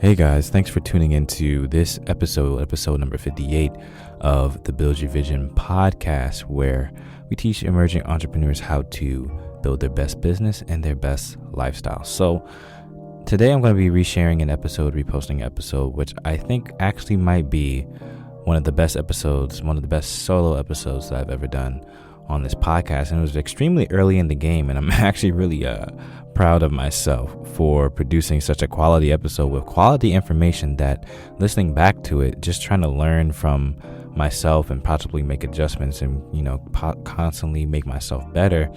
Hey guys, thanks for tuning into this episode number 58 of the Build Your Vision podcast, where we teach emerging entrepreneurs how to build their best business and their best lifestyle. So today I'm going to be reposting an episode, which I think actually might be one of the best solo episodes that I've ever done on this podcast. And it was extremely early in the game, and I'm actually really proud of myself for producing such a quality episode with quality information that, listening back to it, just trying to learn from myself and possibly make adjustments and, constantly make myself better.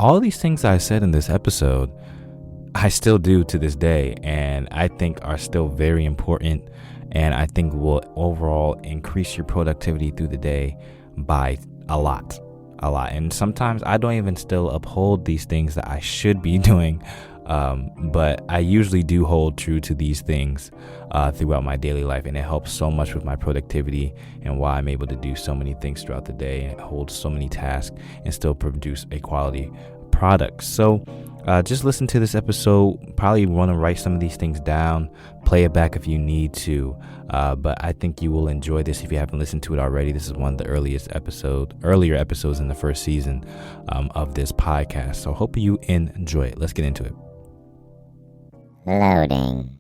All these things I said in this episode, I still do to this day, and I think are still very important, and I think will overall increase your productivity through the day by a lot. And sometimes I don't even still uphold these things that I should be doing, but I usually do hold true to these things throughout my daily life, and it helps so much with my productivity and why I'm able to do so many things throughout the day and hold so many tasks and still produce a quality product. So just listen to this episode. Probably want to write some of these things down, play it back if you need to, but I think you will enjoy this if you haven't listened to it already. This is one of the earlier episodes in the first season of this podcast, so hope you enjoy it. Let's get into it. Loading.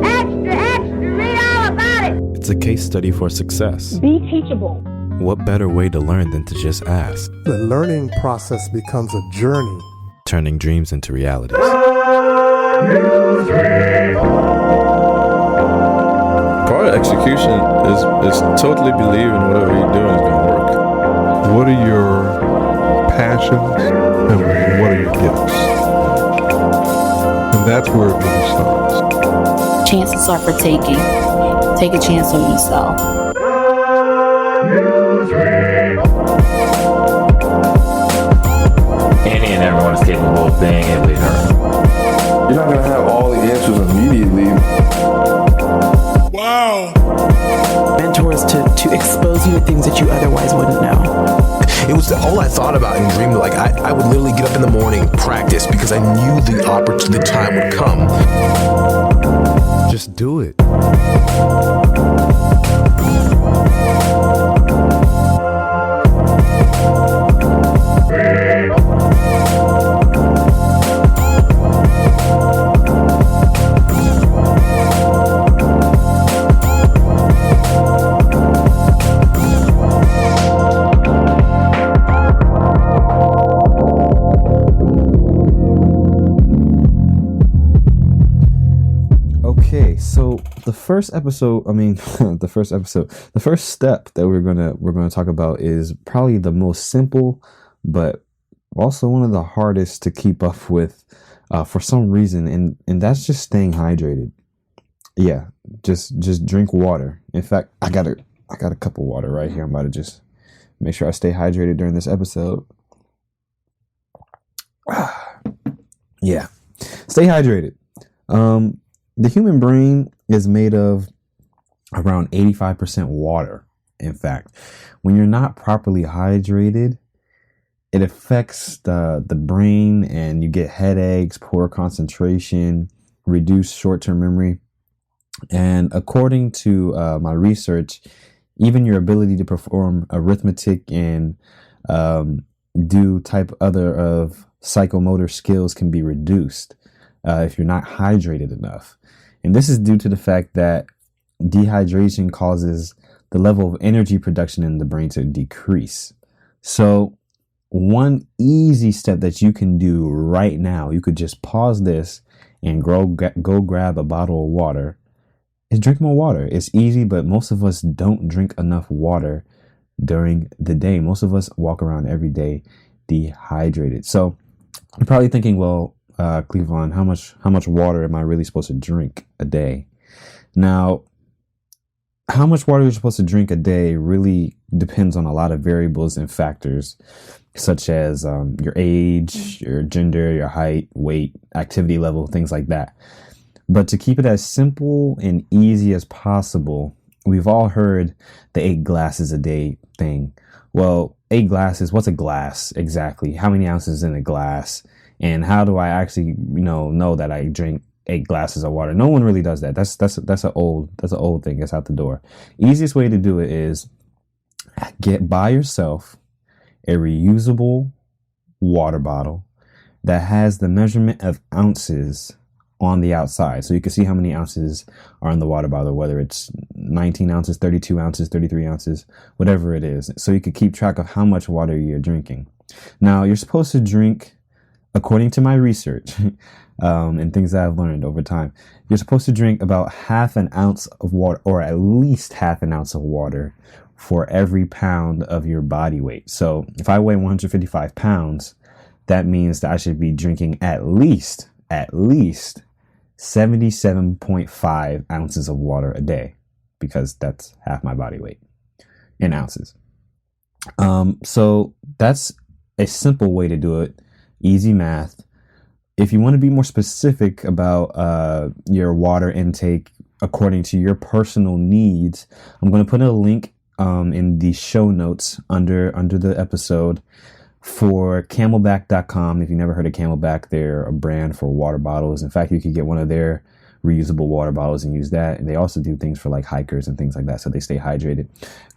Extra, read all about it. It's a case study for success. Be teachable. What better way to learn than to just ask? The learning process becomes a journey, turning dreams into realities. Part of execution is totally believing whatever you're doing is going to work. What are your passions and what are your gifts? And that's where it really starts. Chances are for taking. Take a chance on yourself. Any and everyone is capable of being a leader. You're not going to have all the answers immediately. Wow. Mentors to expose you to things that you otherwise wouldn't know. It was all I thought about and dreamed. Like I would literally get up in the morning, practice, because I knew the time would come. Just do it. So the first step that we're gonna talk about is probably the most simple, but also one of the hardest to keep up with for some reason, and that's just staying hydrated. Yeah, just drink water. In fact, I got a cup of water right here. I'm about to just make sure I stay hydrated during this episode. Yeah, stay hydrated. The human brain is made of around 85% water. In fact, when you're not properly hydrated, it affects the brain, and you get headaches, poor concentration, reduced short-term memory. And according to my research, even your ability to perform arithmetic and do type other of psychomotor skills can be reduced if you're not hydrated enough. And this is due to the fact that dehydration causes the level of energy production in the brain to decrease. So one easy step that you can do right now, you could just pause this and go grab a bottle of water, is drink more water. It's easy, but most of us don't drink enough water during the day. Most of us walk around every day dehydrated. So you're probably thinking, well, Cleveland, how much water am I really supposed to drink a day? Now, how much water you're supposed to drink a day really depends on a lot of variables and factors, such as your age, your gender, your height, weight, activity level, things like that. But to keep it as simple and easy as possible, we've all heard the 8 glasses a day thing. Well, 8 glasses, what's a glass exactly? How many ounces in a glass? And how do I actually, know that I drink 8 glasses of water. No one really does that. That's an old thing. It's out the door. Easiest way to do it is buy yourself a reusable water bottle that has the measurement of ounces on the outside. So you can see how many ounces are in the water bottle, whether it's 19 ounces, 32 ounces, 33 ounces, whatever it is. So you can keep track of how much water you're drinking. Now, you're supposed to drink, according to my research and things that I've learned over time, you're supposed to drink about half an ounce of water, or at least half an ounce of water, for every pound of your body weight. So if I weigh 155 pounds, that means that I should be drinking at least 77.5 ounces of water a day, because that's half my body weight in ounces. So that's a simple way to do it. Easy math. If you want to be more specific about your water intake according to your personal needs, I'm going to put a link in the show notes under the episode for camelback.com. If you never heard of Camelback, they're a brand for water bottles. In fact, you could get one of their reusable water bottles and use that. And they also do things for like hikers and things like that, so they stay hydrated.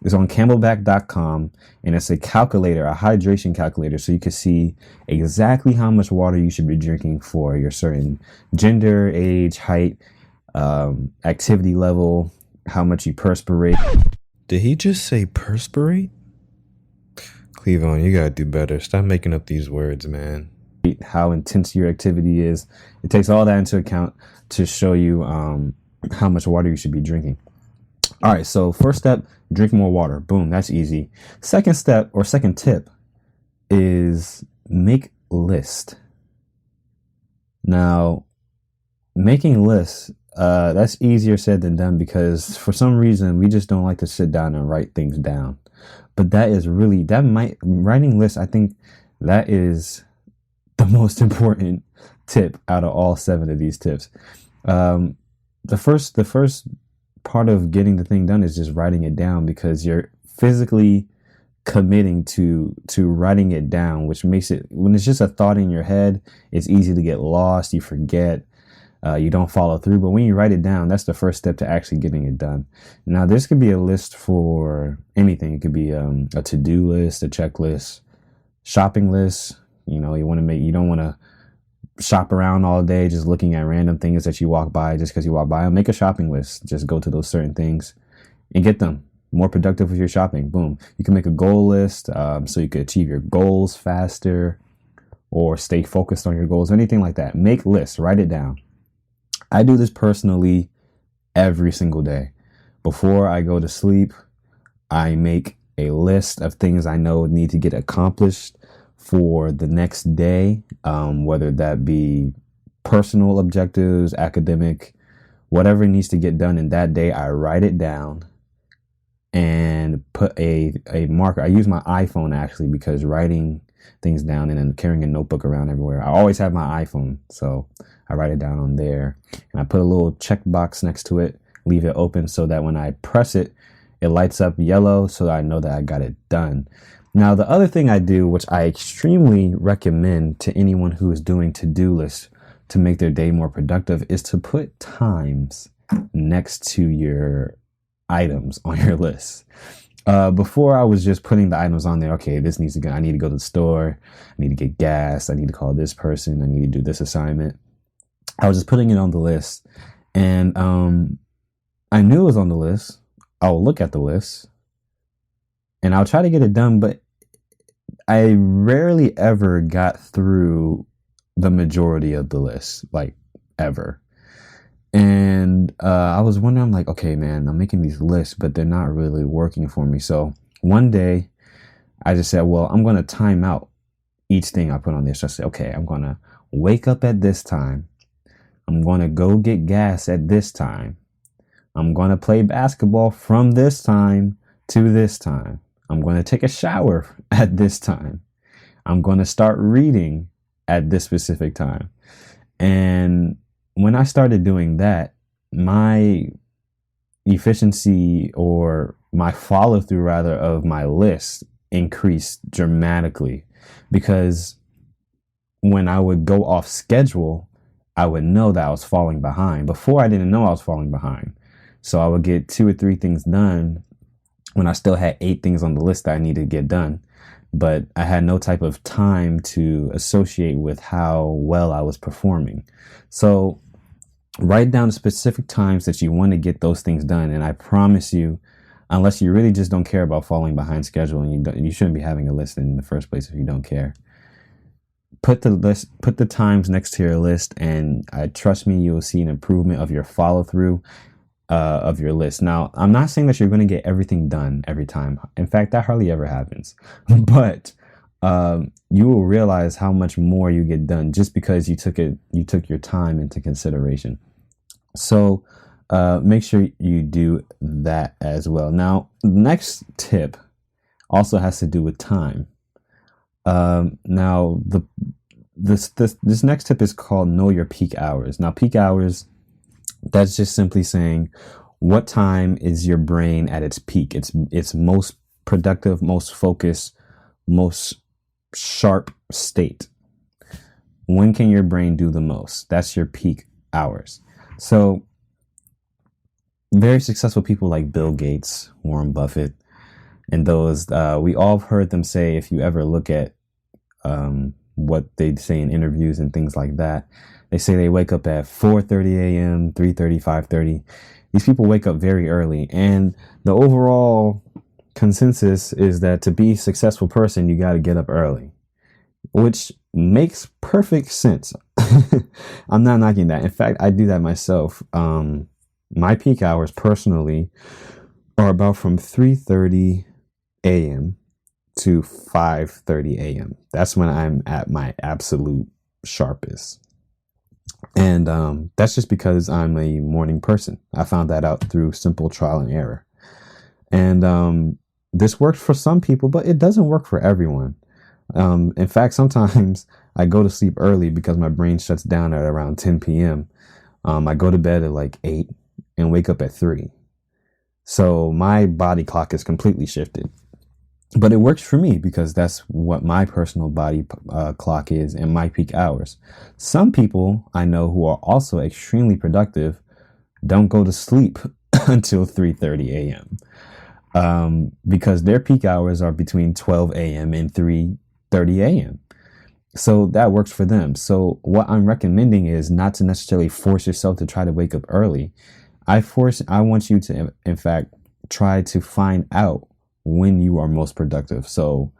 It's on camelback.com, and it's a calculator, a hydration calculator, so you can see exactly how much water you should be drinking for your certain gender, age, height, activity level, how much you perspirate. Did he just say perspirate? Cleavon, you gotta do better. Stop making up these words, man. How intense your activity is. It takes all that into account to show you how much water you should be drinking. All right, so first step, drink more water. Boom, that's easy. Second step, or second tip, is make list. Now, making lists, that's easier said than done, because for some reason we just don't like to sit down and write things down. But writing lists, I think that is the most important tip out of all 7 of these tips. The first part of getting the thing done is just writing it down, because you're physically committing to writing it down, which makes it, when it's just a thought in your head, it's easy to get lost, you forget, you don't follow through. But when you write it down, that's the first step to actually getting it done. Now, this could be a list for anything. It could be a to-do list, a checklist, shopping list. You don't want to shop around all day just looking at random things that you walk by just because you walk by them. Make a shopping list. Just go to those certain things and get them. More productive with your shopping. Boom. You can make a goal list so you can achieve your goals faster or stay focused on your goals, anything like that. Make lists. Write it down. I do this personally every single day. Before I go to sleep, I make a list of things I know need to get accomplished for the next day, whether that be personal objectives, academic, whatever needs to get done in that day. I write it down and put a marker. I use my iPhone actually, because writing things down and then carrying a notebook around everywhere, I always have my iPhone, so I write it down on there, and I put a little check box next to it, leave it open so that when I press it, it lights up yellow, so that I know that I got it done. Now, the other thing I do, which I extremely recommend to anyone who is doing to-do lists to make their day more productive, is to put times next to your items on your list. Before, I was just putting the items on there. Okay, this needs to go. I need to go to the store. I need to get gas. I need to call this person. I need to do this assignment. I was just putting it on the list, and I knew it was on the list. I'll look at the list and I'll try to get it done, but I rarely ever got through the majority of the list, like ever. And I was wondering, I'm like, okay, man, I'm making these lists, but they're not really working for me. So one day I just said, well, I'm going to time out each thing I put on this. So I said, okay, I'm going to wake up at this time. I'm going to go get gas at this time. I'm going to play basketball from this time to this time. I'm going to take a shower at this time. I'm going to start reading at this specific time. And when I started doing that, my efficiency, or my follow through rather, of my list increased dramatically, because when I would go off schedule, I would know that I was falling behind. Before, I didn't know I was falling behind. So I would get 2 or 3 things done when I still had 8 things on the list that I needed to get done. But I had no type of time to associate with how well I was performing. So write down the specific times that you want to get those things done. And I promise you, unless you really just don't care about falling behind schedule, and you shouldn't be having a list in the first place if you don't care. Put the times next to your list, and trust me, you will see an improvement of your follow through of your list. Now, I'm not saying that you're going to get everything done every time. In fact, that hardly ever happens. But you will realize how much more you get done just because you took your time into consideration. So make sure you do that as well. Now, the next tip also has to do with time. Now, this next tip is called know your peak hours. Now, peak hours, that's just simply saying what time is your brain at its peak. It's most productive, most focused, most sharp state. When can your brain do the most? That's your peak hours. So very successful people like Bill Gates, Warren Buffett, and those, we all have heard them say, if you ever look at what they say in interviews and things like that, they say they wake up at 4:30 a.m., 3:30, 5:30. These people wake up very early. And the overall consensus is that to be a successful person, you got to get up early, which makes perfect sense. I'm not knocking that. In fact, I do that myself. My peak hours personally are about from 3:30 a.m. to 5:30 a.m. That's when I'm at my absolute sharpest. And that's just because I'm a morning person. I found that out through simple trial and error. And this works for some people, but it doesn't work for everyone. In fact, sometimes I go to sleep early because my brain shuts down at around 10 p.m. I go to bed at like 8 and wake up at 3. So my body clock is completely shifted. But it works for me because that's what my personal body clock is and my peak hours. Some people I know who are also extremely productive don't go to sleep until 3:30 a.m. Because their peak hours are between 12 a.m. and 3:30 a.m. So that works for them. So what I'm recommending is not to necessarily force yourself to try to wake up early. I want you to, in fact, try to find out when you are most productive. So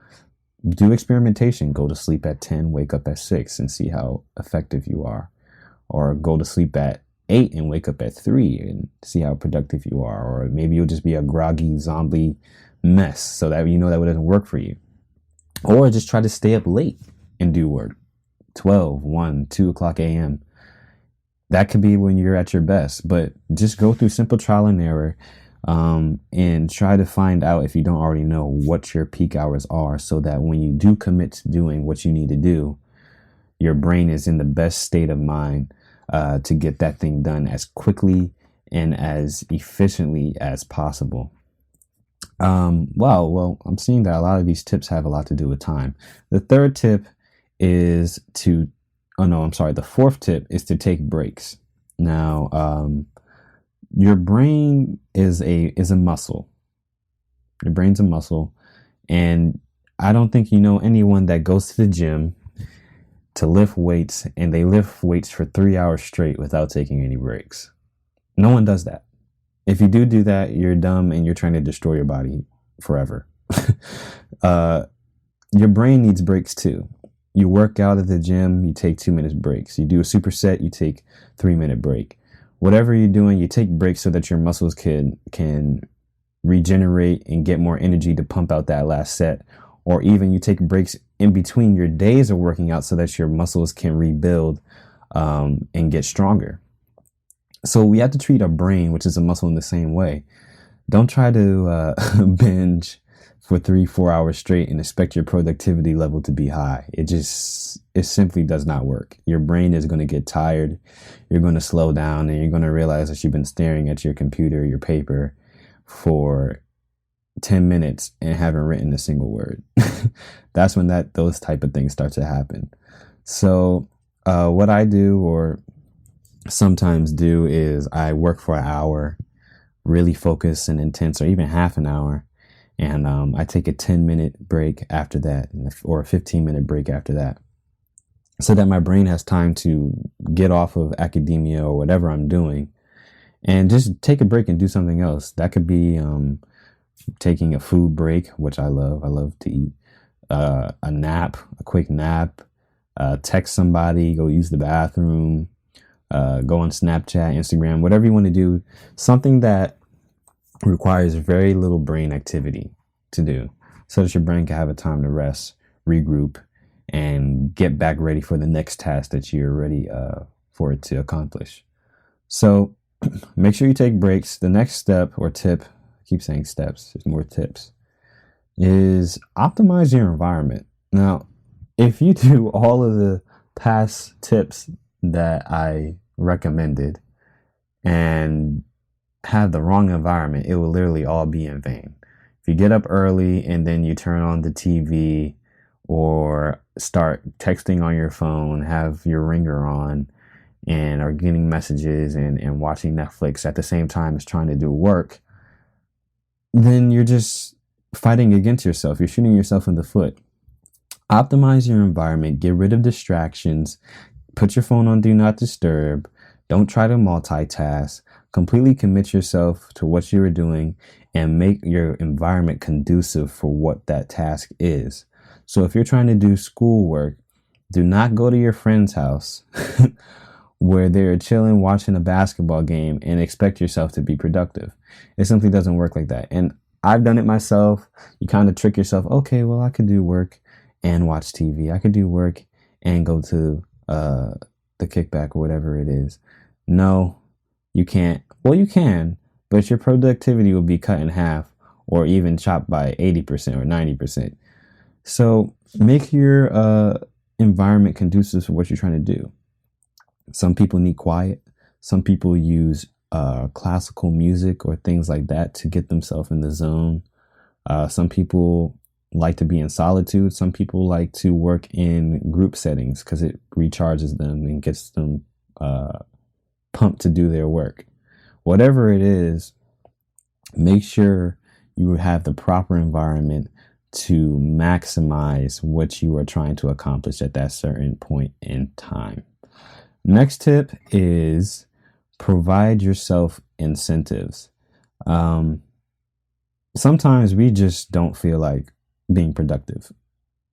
do experimentation. Go to sleep at 10, wake up at 6 and see how effective you are. Or go to sleep at 8 and wake up at 3 and see how productive you are. Or maybe you'll just be a groggy zombie mess so that you know that it doesn't work for you. Or just try to stay up late and do work. 12, 1, 2 o'clock a.m. That could be when you're at your best. But just go through simple trial and error. And try to find out, if you don't already know, what your peak hours are, so that when you do commit to doing what you need to do, your brain is in the best state of mind to get that thing done as quickly and as efficiently as possible. Well, I'm seeing that a lot of these tips have a lot to do with time. The third tip is the fourth tip is to take breaks. Now, your brain is a muscle. Your brain's a muscle. And I don't think you know anyone that goes to the gym to lift weights and they lift weights for 3 hours straight without taking any breaks. No one does that. If you do that, you're dumb and you're trying to destroy your body forever. Your brain needs breaks too. You work out at the gym, you take 2-minute breaks. You do a superset, you take 3-minute break. Whatever you're doing, you take breaks so that your muscles can regenerate and get more energy to pump out that last set. Or even you take breaks in between your days of working out so that your muscles can rebuild and get stronger. So we have to treat our brain, which is a muscle, in the same way. Don't try to binge for 3-4 hours straight and expect your productivity level to be high. It simply does not work. Your brain is going to get tired. You're going to slow down and you're going to realize that you've been staring at your computer, your paper for 10 minutes and haven't written a single word. That's when those type of things start to happen. So what I do, or sometimes do is I work for an hour, really focus and intense, or even half an hour. And I take a 10-minute break after that, or a 15-minute break after that, so that my brain has time to get off of academia or whatever I'm doing and just take a break and do something else. That could be taking a food break, which I love. I love to eat. A nap, a quick nap, text somebody, go use the bathroom, go on Snapchat, Instagram, whatever you want to do. Something that requires very little brain activity to do, so that your brain can have a time to rest, regroup, and get back ready for the next task that you're ready for it to accomplish. So make sure you take breaks. The next step or tip, I keep saying steps, there's more tips, is optimize your environment. Now, if you do all of the past tips that I recommended and have the wrong environment, it will literally all be in vain. If you get up early and then you turn on the TV or start texting on your phone, have your ringer on, and are getting messages and watching Netflix at the same time as trying to do work, then you're just fighting against yourself. You're shooting yourself in the foot. Optimize your environment, get rid of distractions, put your phone on do not disturb, don't try to multitask, completely commit yourself to what you're doing and make your environment conducive for what that task is. So if you're trying to do schoolwork, do not go to your friend's house where they're chilling, watching a basketball game and expect yourself to be productive. It simply doesn't work like that. And I've done it myself. You kind of trick yourself. Okay, well, I could do work and watch TV. I could do work and go to the kickback or whatever it is. No, you can't. Well, you can, but your productivity will be cut in half or even chopped by 80% or 90%. So make your environment conducive for what you're trying to do. Some people need quiet. Some people use classical music or things like that to get themselves in the zone. Some people like to be in solitude. Some people like to work in group settings because it recharges them and gets them pumped to do their work. Whatever it is, make sure you have the proper environment to maximize what you are trying to accomplish at that certain point in time. Next tip is provide yourself incentives. Sometimes we just don't feel like being productive.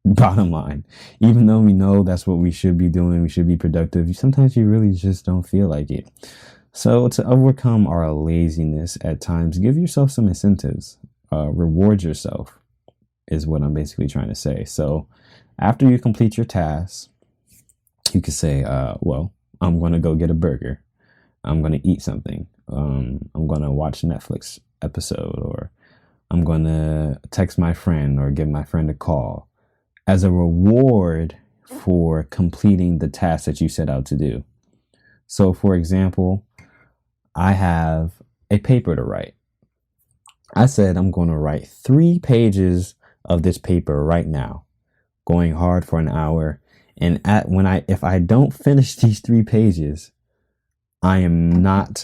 Bottom line, even though we know that's what we should be doing, we should be productive, sometimes you really just don't feel like it. So to overcome our laziness at times, give yourself some incentives. Reward yourself is what I'm basically trying to say. So after you complete your tasks, you could say, well, I'm going to go get a burger. I'm going to eat something. I'm going to watch a Netflix episode, or I'm going to text my friend or give my friend a call as a reward for completing the task that you set out to do. So for example, I have a paper to write. I said I'm going to write 3 pages of this paper right now, going hard for an hour. And if I don't finish these 3 pages, I am not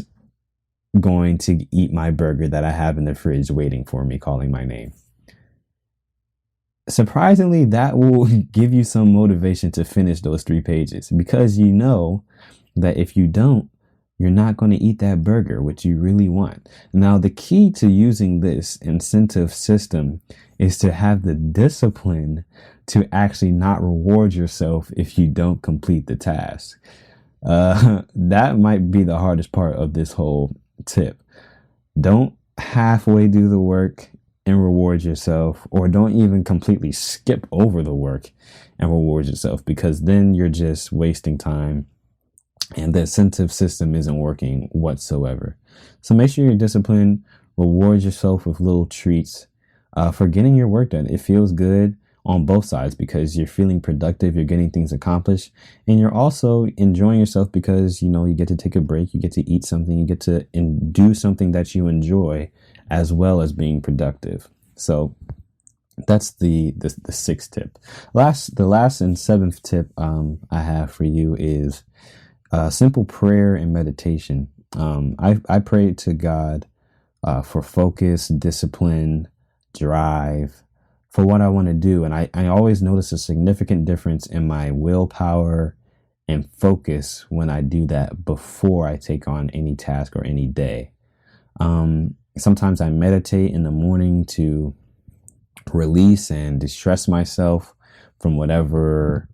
going to eat my burger that I have in the fridge waiting for me, calling my name. Surprisingly, that will give you some motivation to finish those 3 pages, because you know that if you don't, you're not going to eat that burger, which you really want. Now, the key to using this incentive system is to have the discipline to actually not reward yourself if you don't complete the task. That might be the hardest part of this whole tip. Don't halfway do the work and reward yourself, or don't even completely skip over the work and reward yourself, because then you're just wasting time and the incentive system isn't working whatsoever. So make sure you're disciplined. Reward yourself with little treats for getting your work done. It feels good on both sides because you're feeling productive, you're getting things accomplished, and you're also enjoying yourself because, you know, you get to take a break, you get to eat something, you get to do something that you enjoy, as well as being productive. So that's the 6th tip. The last and 7th tip I have for you is Simple prayer and meditation. I prayed to God for focus, discipline, drive, for what I want to do. And I always notice a significant difference in my willpower and focus when I do that before I take on any task or any day. Sometimes I meditate in the morning to release and distress myself from whatever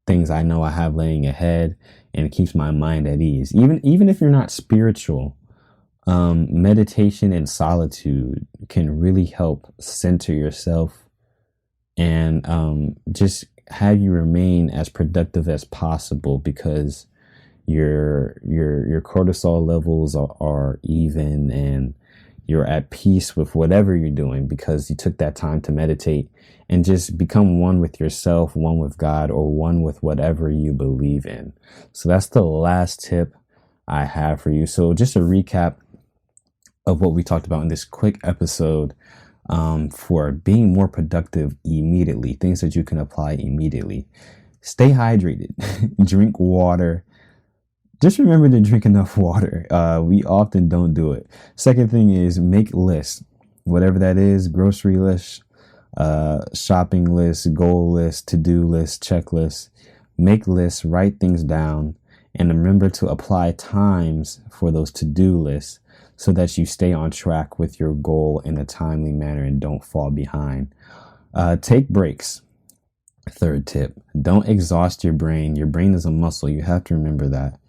things I know I have laying ahead, and it keeps my mind at ease. Even if you're not spiritual, meditation and solitude can really help center yourself and just have you remain as productive as possible, because your cortisol levels are even, and you're at peace with whatever you're doing because you took that time to meditate and just become one with yourself, one with God, or one with whatever you believe in. So that's the last tip I have for you. So just a recap of what we talked about in this quick episode, for being more productive immediately, things that you can apply immediately. Stay hydrated, drink water. Just remember to drink enough water. We often don't do it. Second thing is make lists, whatever that is, grocery lists, shopping lists, goal lists, to-do lists, checklists. Make lists, write things down, and remember to apply times for those to-do lists so that you stay on track with your goal in a timely manner and don't fall behind. Take breaks. Third tip, don't exhaust your brain. Your brain is a muscle. You have to remember that.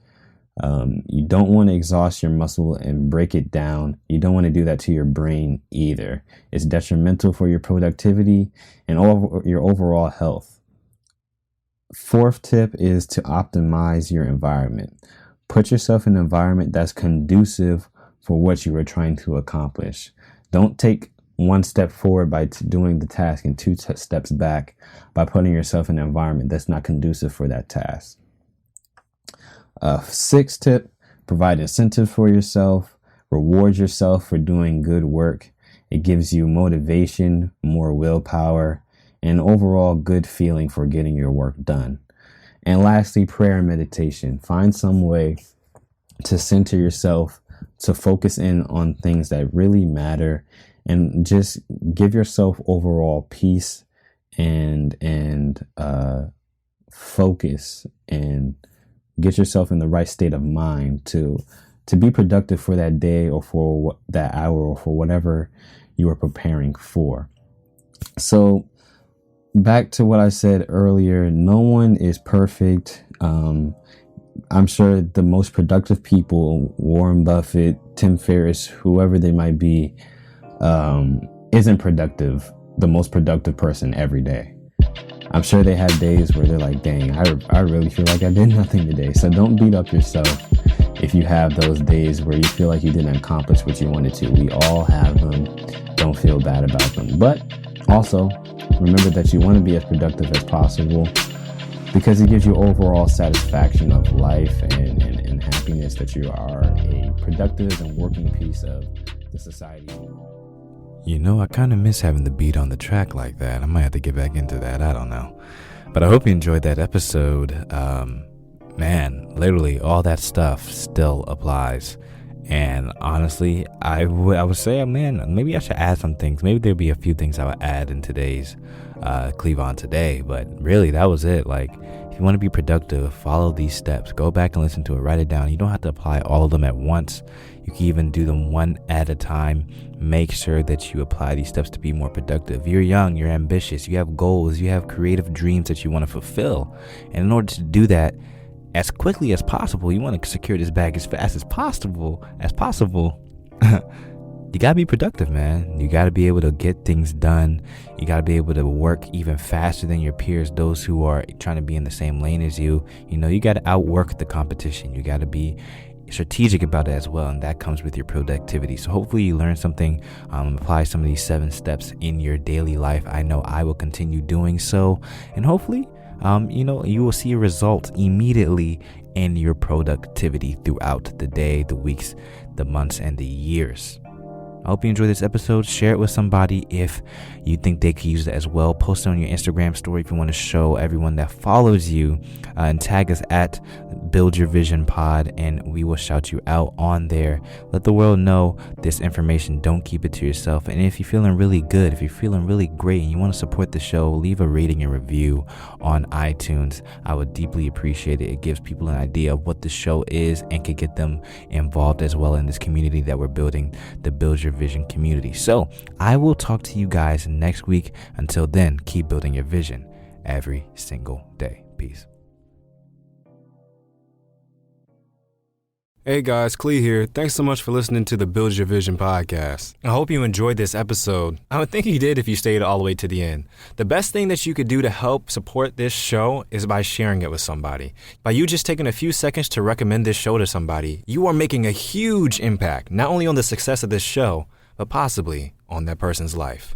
You don't want to exhaust your muscle and break it down. You don't want to do that to your brain either. It's detrimental for your productivity and your overall health. Fourth tip is to optimize your environment. Put yourself in an environment that's conducive for what you are trying to accomplish. Don't take one step forward by doing the task and two steps back by putting yourself in an environment that's not conducive for that task. Sixth tip, provide incentive for yourself. Reward yourself for doing good work. It gives you motivation, more willpower, and overall good feeling for getting your work done. And lastly, prayer and meditation. Find some way to center yourself, to focus in on things that really matter, and just give yourself overall peace and focus, and get yourself in the right state of mind to be productive for that day or for that hour or for whatever you are preparing for. So back to what I said earlier, no one is perfect. I'm sure the most productive people, Warren Buffett, Tim Ferriss, whoever they might be, isn't productive, the most productive person every day. I'm sure they have days where they're like, dang, I really feel like I did nothing today. So don't beat up yourself if you have those days where you feel like you didn't accomplish what you wanted to. We all have them. Don't feel bad about them. But also, remember that you want to be as productive as possible, because it gives you overall satisfaction of life and happiness that you are a productive and working piece of the society. You know, I kind of miss having the beat on the track like that. I might have to get back into that. I don't know. But I hope you enjoyed that episode. Man, literally all that stuff still applies. And honestly, I would say, man, maybe I should add some things. Maybe there'll be a few things I would add in today's Cleave On Today. But really, that was it. Like, if you want to be productive, follow these steps. Go back and listen to it. Write it down. You don't have to apply all of them at once. You can even do them one at a time. Make sure that you apply these steps to be more productive. You're young, you're ambitious, you have goals, you have creative dreams that you want to fulfill. And in order to do that as quickly as possible, you want to secure this bag as fast as possible. You got to be productive, man. You got to be able to get things done. You got to be able to work even faster than your peers, those who are trying to be in the same lane as you. You know, you got to outwork the competition. You got to be strategic about it as well, and that comes with your productivity. So hopefully you learn something, apply some of these 7 steps in your daily life. I know I will continue doing so, and hopefully you will see a result immediately in your productivity throughout the day, the weeks, the months, and the years. I hope you enjoyed this episode. Share it with somebody if you think they could use it as well. Post it on your Instagram story if you want to show everyone that follows you, and tag us at Build Your Vision Pod, and we will shout you out on there. Let the world know this information. Don't keep it to yourself. And if you're feeling really good, if you're feeling really great and you want to support the show, leave a rating and review on iTunes. I would deeply appreciate it. It gives people an idea of what the show is and can get them involved as well in this community that we're building, the Build Your Vision community. So I will talk to you guys next week. Until then, keep building your vision every single day. Peace. Hey guys, Clee here. Thanks so much for listening to the Build Your Vision podcast. I hope you enjoyed this episode. I would think you did if you stayed all the way to the end. The best thing that you could do to help support this show is by sharing it with somebody. By you just taking a few seconds to recommend this show to somebody, you are making a huge impact, not only on the success of this show, but possibly on that person's life.